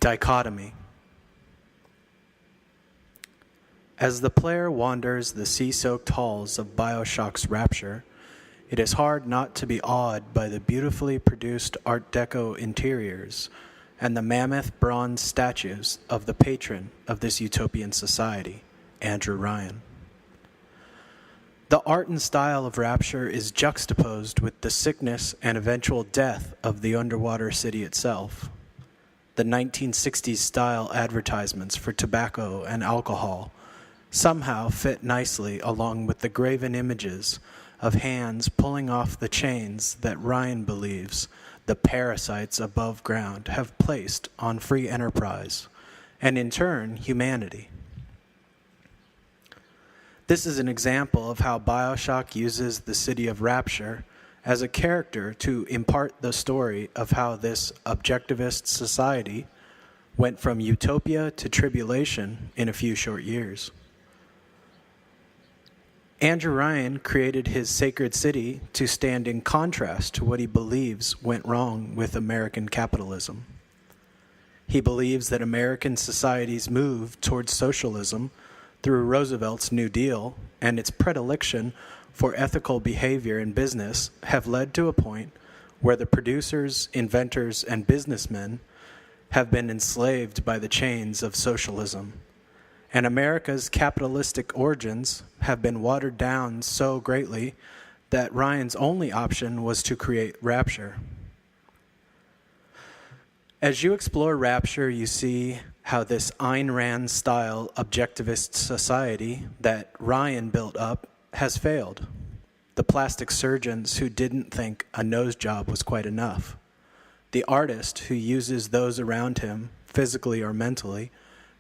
Dichotomy. As the player wanders the sea-soaked halls of Bioshock's Rapture, it is hard not to be awed by the beautifully produced Art Deco interiors and the mammoth bronze statues of the patron of this utopian society, Andrew Ryan. The art and style of Rapture is juxtaposed with the sickness and eventual death of the underwater city itself. The 1960s style advertisements for tobacco and alcohol somehow fit nicely along with the graven images of hands pulling off the chains that Ryan believes the parasites above ground have placed on free enterprise, and in turn, humanity. This is an example of how Bioshock uses the city of Rapture as a character to impart the story of how this objectivist society went from utopia to tribulation in a few short years. Andrew Ryan created his sacred city to stand in contrast to what he believes went wrong with American capitalism. He believes that American society's move towards socialism through Roosevelt's New Deal and its predilection for ethical behavior in business have led to a point where the producers, inventors, and businessmen have been enslaved by the chains of socialism. And America's capitalistic origins have been watered down so greatly that Ryan's only option was to create Rapture. As you explore Rapture, you see how this Ayn Rand-style objectivist society that Ryan built up has failed. The plastic surgeons who didn't think a nose job was quite enough. The artist who uses those around him, physically or mentally,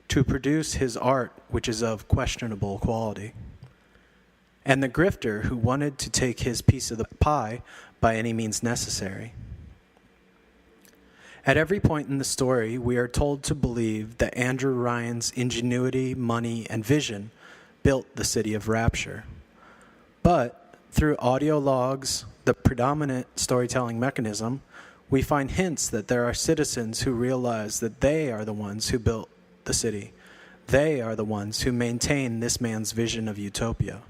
to produce his art, which is of questionable quality. And the grifter who wanted to take his piece of the pie by any means necessary. At every point in the story, we are told to believe that Andrew Ryan's ingenuity, money, and vision built the city of Rapture. But through audio logs, the predominant storytelling mechanism, we find hints that there are citizens who realize that they are the ones who built the city. They are the ones who maintain this man's vision of utopia.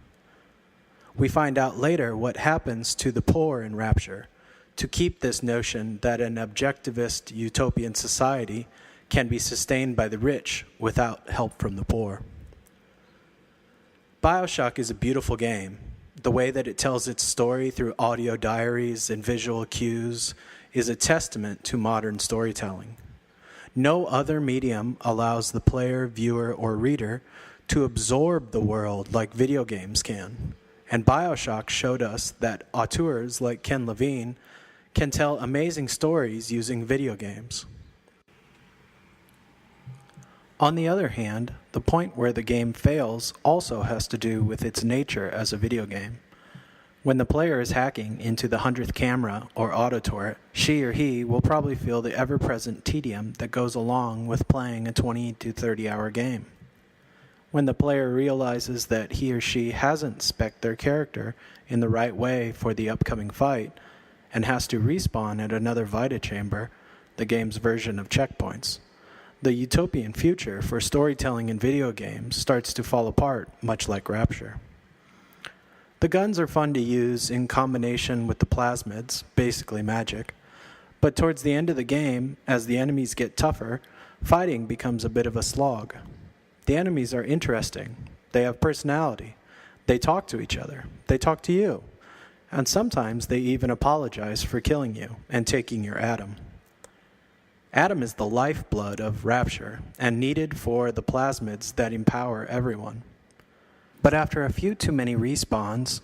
We find out later what happens to the poor in Rapture to keep this notion that an objectivist utopian society can be sustained by the rich without help from the poor. Bioshock is a beautiful game. The way that it tells its story through audio diaries and visual cues is a testament to modern storytelling. No other medium allows the player, viewer, or reader to absorb the world like video games can. And Bioshock showed us that auteurs like Ken Levine can tell amazing stories using video games. On the other hand, the point where the game fails also has to do with its nature as a video game. When the player is hacking into the 100th camera or auto turret, she or he will probably feel the ever-present tedium that goes along with playing a 20 to 30-hour game. When the player realizes that he or she hasn't spec'd their character in the right way for the upcoming fight and has to respawn at another Vita chamber, the game's version of checkpoints, the utopian future for storytelling in video games starts to fall apart, much like Rapture. The guns are fun to use in combination with the plasmids, basically magic, but towards the end of the game, as the enemies get tougher, fighting becomes a bit of a slog. The enemies are interesting, they have personality, they talk to each other, they talk to you, and sometimes they even apologize for killing you and taking your atom. Atom is the lifeblood of Rapture and needed for the plasmids that empower everyone. But after a few too many respawns,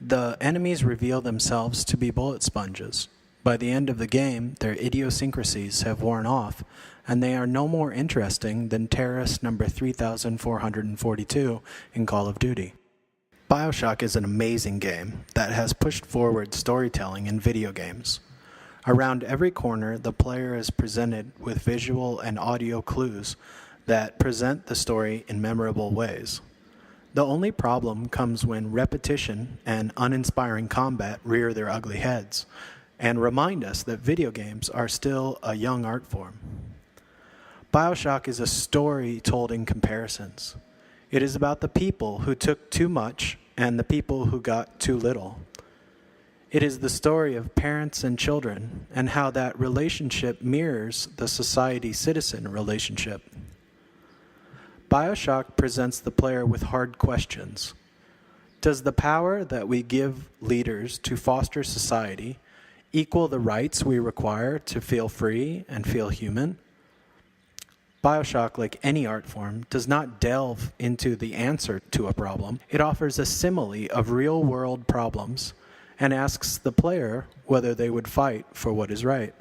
the enemies reveal themselves to be bullet sponges. By the end of the game, their idiosyncrasies have worn off, and they are no more interesting than terrorist number 3442 in Call of Duty. Bioshock is an amazing game that has pushed forward storytelling in video games. Around every corner, the player is presented with visual and audio clues that present the story in memorable ways. The only problem comes when repetition and uninspiring combat rear their ugly heads and remind us that video games are still a young art form. Bioshock is a story told in comparisons. It is about the people who took too much and the people who got too little. It is the story of parents and children and how that relationship mirrors the society-citizen relationship. Bioshock presents the player with hard questions. Does the power that we give leaders to foster society equal the rights we require to feel free and feel human? Bioshock, like any art form, does not delve into the answer to a problem. It offers a simile of real-world problems and asks the player whether they would fight for what is right.